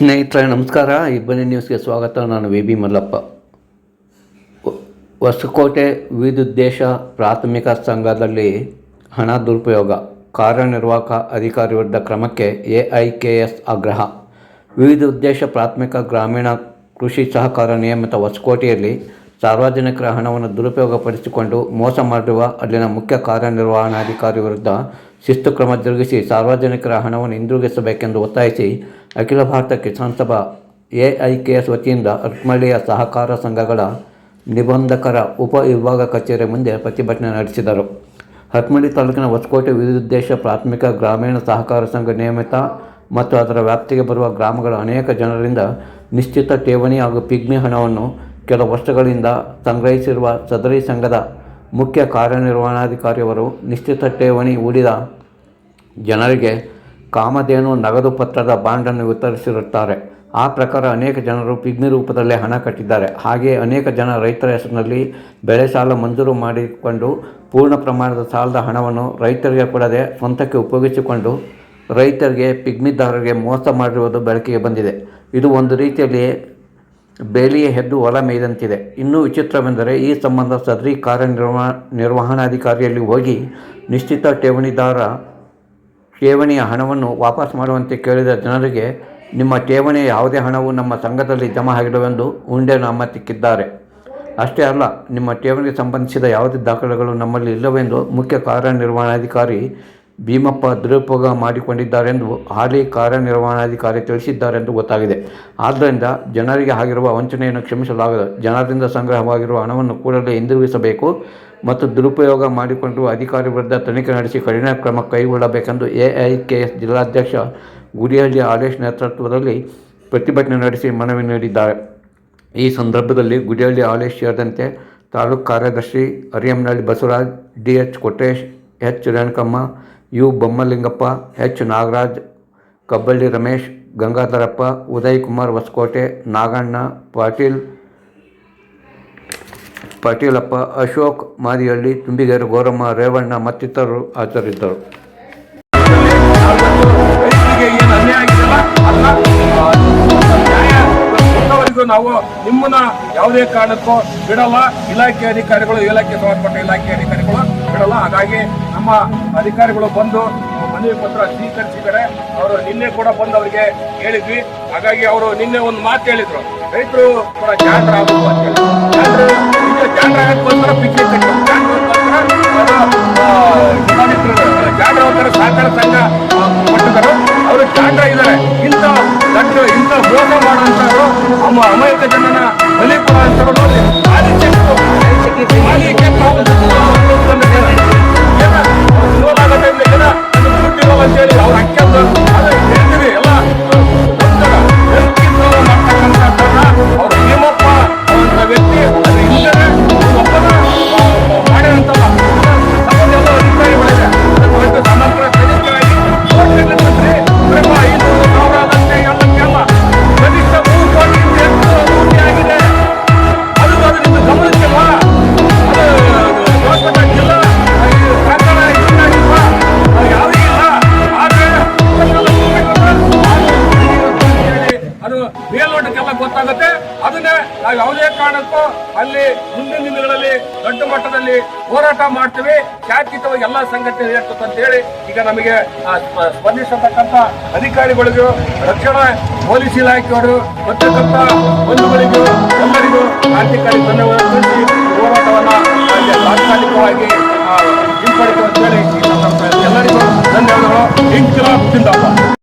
ಸ್ನೇಹಿತರೆ ನಮಸ್ಕಾರ. ಇಬ್ಬನಿ ನ್ಯೂಸ್ಗೆ ಸ್ವಾಗತ. ನಾನು ವಿ ಮಲ್ಲಪ್ಪ. ಹೊಸಕೋಟೆ ವಿವಿಧೋದ್ದೇಶ ಪ್ರಾಥಮಿಕ ಸಂಘದಲ್ಲಿ ಹಣ ದುರುಪಯೋಗ, ಕಾರ್ಯನಿರ್ವಾಹಕ ಅಧಿಕಾರಿ ವಿರುದ್ಧ ಕ್ರಮಕ್ಕೆ AIKS ಆಗ್ರಹ. ವಿವಿಧೋದ್ದೇಶ ಪ್ರಾಥಮಿಕ ಗ್ರಾಮೀಣ ಕೃಷಿ ಸಹಕಾರ ನಿಯಮಿತ ಹೊಸಕೋಟೆಯಲ್ಲಿ ಸಾರ್ವಜನಿಕರ ಹಣವನ್ನು ದುರುಪಯೋಗಪಡಿಸಿಕೊಂಡು ಮೋಸ ಮಾಡಿರುವ ಅಲ್ಲಿನ ಮುಖ್ಯ ಕಾರ್ಯನಿರ್ವಹಣಾಧಿಕಾರಿ ವಿರುದ್ಧ ಶಿಸ್ತು ಕ್ರಮ ಜರುಗಿಸಿ ಸಾರ್ವಜನಿಕರ ಹಣವನ್ನು ಹಿಂದಿರುಗಿಸಬೇಕೆಂದು ಒತ್ತಾಯಿಸಿ ಅಖಿಲ ಭಾರತ ಕಿಸಾನ್ ಸಭಾ AIKS ವತಿಯಿಂದ ಹರಪನಹಳ್ಳಿಯ ಸಹಕಾರ ಸಂಘಗಳ ನಿಬಂಧಕರ ಉಪ ವಿಭಾಗ ಕಚೇರಿ ಮುಂದೆ ಪ್ರತಿಭಟನೆ ನಡೆಸಿದರು. ಹರಪನಹಳ್ಳಿ ತಾಲೂಕಿನ ಹೊಸಕೋಟೆ ವಿವಿಧೋದ್ದೇಶ ಪ್ರಾಥಮಿಕ ಗ್ರಾಮೀಣ ಸಹಕಾರ ಸಂಘ ನಿಯಮಿತ ಮತ್ತು ಅದರ ವ್ಯಾಪ್ತಿಗೆ ಬರುವ ಗ್ರಾಮಗಳ ಅನೇಕ ಜನರಿಂದ ನಿಶ್ಚಿತ ಠೇವಣಿ ಹಾಗೂ ಪಿಗ್ಮಿ ಹಣವನ್ನು ಕೆಲ ವರ್ಷಗಳಿಂದ ಸಂಗ್ರಹಿಸಿರುವ ಸದರಿ ಸಂಘದ ಮುಖ್ಯ ಕಾರ್ಯನಿರ್ವಹಣಾಧಿಕಾರಿಯವರು ನಿಶ್ಚಿತ ಠೇವಣಿ ಹೂಡಿದ ಜನರಿಗೆ ಕಾಮಧೇನು ನಗದು ಪತ್ರದ ಬಾಂಡನ್ನು ವಿತರಿಸಿರುತ್ತಾರೆ. ಆ ಪ್ರಕಾರ ಅನೇಕ ಜನರು ಪಿಗ್ಮಿ ರೂಪದಲ್ಲೇ ಹಣ ಕಟ್ಟಿದ್ದಾರೆ. ಹಾಗೆಯೇ ಅನೇಕ ಜನ ರೈತರ ಹೆಸರಿನಲ್ಲಿ ಬೆಳೆ ಸಾಲ ಮಂಜೂರು ಮಾಡಿಕೊಂಡು ಪೂರ್ಣ ಪ್ರಮಾಣದ ಸಾಲದ ಹಣವನ್ನು ರೈತರಿಗೆ ಕೊಡದೆ ಸ್ವಂತಕ್ಕೆ ಉಪಯೋಗಿಸಿಕೊಂಡು ರೈತರಿಗೆ ಪಿಗ್ಮಿದಾರರಿಗೆ ಮೋಸ ಮಾಡಿರುವುದು ಬೆಳಕಿಗೆ ಬಂದಿದೆ. ಇದು ಒಂದು ರೀತಿಯಲ್ಲಿ ಬೇಲಿಯ ಹೆದ್ದು ಹೊಲ ಮೇಯ್ದಂತಿದೆ. ಇನ್ನೂ ವಿಚಿತ್ರವೆಂದರೆ ಈ ಸಂಬಂಧ ಸದರಿ ಕಾರ್ಯನಿರ್ವಹಣಾಧಿಕಾರಿಯಲ್ಲಿ ಹೋಗಿ ನಿಶ್ಚಿತ ಠೇವಣಿಯ ಹಣವನ್ನು ವಾಪಸ್ ಮಾಡುವಂತೆ ಕೇಳಿದ ಜನರಿಗೆ ನಿಮ್ಮ ಠೇವಣಿಯ ಯಾವುದೇ ಹಣವು ನಮ್ಮ ಸಂಘದಲ್ಲಿ ಜಮಾ ಆಗಿಲ್ಲವೆಂದು ಉಂಡೆಯನ್ನು ಅಮ್ಮತ್ತಿಕ್ಕಿದ್ದಾರೆ. ಅಷ್ಟೇ ಅಲ್ಲ, ನಿಮ್ಮ ಠೇವಣಿಗೆ ಸಂಬಂಧಿಸಿದ ಯಾವುದೇ ದಾಖಲೆಗಳು ನಮ್ಮಲ್ಲಿ ಇಲ್ಲವೆಂದು ಮುಖ್ಯ ಕಾರ್ಯನಿರ್ವಹಣಾಧಿಕಾರಿ ಭೀಮಪ್ಪ ದುರುಪಯೋಗ ಮಾಡಿಕೊಂಡಿದ್ದಾರೆಂದು ಹಾಲಿ ಕಾರ್ಯನಿರ್ವಹಣಾಧಿಕಾರಿ ತಿಳಿಸಿದ್ದಾರೆಂದು ಗೊತ್ತಾಗಿದೆ. ಆದ್ದರಿಂದ ಜನರಿಗೆ ಆಗಿರುವ ವಂಚನೆಯನ್ನು ಕ್ಷಮಿಸಲಾಗದು. ಜನರಿಂದ ಸಂಗ್ರಹವಾಗಿರುವ ಹಣವನ್ನು ಕೂಡಲೇ ಹಿಂದಿರುಗಿಸಬೇಕು ಮತ್ತು ದುರುಪಯೋಗ ಮಾಡಿಕೊಂಡಿರುವ ಅಧಿಕಾರಿ ವಿರುದ್ಧ ತನಿಖೆ ನಡೆಸಿ ಕಠಿಣ ಕ್ರಮ ಕೈಗೊಳ್ಳಬೇಕೆಂದು AIKS ಜಿಲ್ಲಾಧ್ಯಕ್ಷ ಗುಡಿಹಳ್ಳಿ ಹಾಲೇಶ್ ನೇತೃತ್ವದಲ್ಲಿ ಪ್ರತಿಭಟನೆ ನಡೆಸಿ ಮನವಿ ನೀಡಿದ್ದಾರೆ. ಈ ಸಂದರ್ಭದಲ್ಲಿ ಗುಡಿಹಳ್ಳಿ ಹಾಲೇಶ್ ಸೇರಿದಂತೆ ತಾಲೂಕು ಕಾರ್ಯದರ್ಶಿ ಹರಿಯಮ್ಮನಹಳ್ಳಿ Basavaraj, DH Kotresh, H Renukamma, U ಬೊಮ್ಮಲಿಂಗಪ್ಪ, H Nagaraj, Kabballi Ramesh, Gangadharappa, Uday Kumar Hosakote, Naganna ಪಾಟೀಲಪ್ಪ, Ashok Madihalli, ತುಂಬಿಗೇರು Gowramma, Revanna ಮತ್ತಿತರರು ಹಾಜರಿದ್ದರು. ನಾವು ನಿಮ್ಮನ್ನ ಯಾವುದೇ ಕಾರಣಕ್ಕೂ ಬಿಡಲ್ಲ. ಇಲಾಖೆ ಅಧಿಕಾರಿಗಳು, ಇಲಾಖೆ ಸಂಬಂಧಪಟ್ಟ ಇಲಾಖೆ ಅಧಿಕಾರಿಗಳು ಬಿಡಲ್ಲ. ಹಾಗಾಗಿ ನಮ್ಮ ಅಧಿಕಾರಿಗಳು ಬಂದು ಮನವಿ ಪತ್ರ ಸ್ವೀಕರಿಸಿದ್ದಾರೆ. ಅವರು ನಿನ್ನೆ ಕೂಡ ಬಂದು ಅವರಿಗೆ ಹೇಳಿದ್ವಿ. ಹಾಗಾಗಿ ಅವರು ನಿನ್ನೆ ಒಂದು ಮಾತು ಹೇಳಿದ್ರು, ರೈತರು ಕೂಡ ಜಾಣರ ಆಗಬೇಕು ಅಂತ ಹೇಳಿ. ಜಾಣರಾಗೋಸ್ಕರ ಪಿಕ್ನಿಕ್ ಜಾಣರ ಸಹಕಾರ ಸಂಘ ಕೊಟ್ಟಿದ್ದಾರೆ. ಅವರು ಜಾಣರ ಇದ್ದಾರೆ. ಇಂಥ ಮೋಸ ಮಾಡುವಂಥವ್ರು, ಅಮಾಯಕ ಜನನ ಬಲಿ ಕೊಡುವಂಥವ್ರು ಅಂತೇಳಿ ಅವ್ರ ಅಕ್ಕಂದು ಹೇಳ್ತೀವಿ ಎಲ್ಲ ಮಾಡ್ತಕ್ಕಂಥದ್ದನ್ನ ಅವ್ರು ಭೀಮಪ್ಪ ಅಂತ ವ್ಯಕ್ತಿ ಅದು ಇಲ್ಲದೆ ಒಬ್ಬನ ಮಾಡಿದಂತಲ್ಲ ಎಲ್ಲ ಅಧಿಕಾರಿಗಳಿದೆ. ಅದಕ್ಕೆ ಸಮಗ್ರ ತನಿಖೆಯಾಗಿ ಬರೀ 500,000 ಆದಂತೆ ಎಲ್ಲಕ್ಕೆಲ್ಲ ಕನಿಷ್ಠ 3 ಕೋಟಿ ಹೆಚ್ಚು ಆಗಿದೆ. ಅದು ನಿಮ್ಗೆ ಗಮನಿಸಿಲ್ವಾ? ಅದು ಜಿಲ್ಲಾ ಸರ್ಕಾರ ಇದಾಗಿಲ್ವಾ? ಯಾವುದೇ ಇಲ್ಲ. ಆದರೆ ಅದು ಮೇಲ್ನೋಟಕ್ಕೆಲ್ಲ ಗೊತ್ತಾಗುತ್ತೆ. ಅದನ್ನೇ ನಾವು ಯಾವುದೇ ಕಾರಣಕ್ಕೂ ಅಲ್ಲಿ ಮುಂದಿನ ದಿನಗಳಲ್ಲಿ ದೊಡ್ಡ ಮಟ್ಟದಲ್ಲಿ ಹೋರಾಟ ಮಾಡ್ತೀವಿ. ಶಾಂತಿಯುತವಾಗಿ ಎಲ್ಲ ಸಂಘಟನೆ ಇರ್ತದೆ ಅಂತ ಹೇಳಿ ಈಗ ನಮಗೆ ಸ್ಪಂದಿಸತಕ್ಕಂಥ ಅಧಿಕಾರಿಗಳಿಗೂ, ರಕ್ಷಣಾ ಪೊಲೀಸ್ ಇಲಾಖೆಯವರು, ಬರ್ತಕ್ಕಂಥ ಬಂಧುಗಳಿಗೂ ಎಲ್ಲರಿಗೂ ಕ್ರಾಂತಿಕಾರಿ ಧನ್ಯವಾದ ತಿಳಿಸಿ ಹೋರಾಟವನ್ನು ತಾತ್ಕಾಲಿಕವಾಗಿ ಹಿಂಪಡಿತು ಅಂತ ಹೇಳಿ ಎಲ್ಲರಿಗೂ ಧನ್ಯವಾದಗಳು. ಇನ್ಕಿಲಾಬ್ ಜಿಂದಾಬಾದ್.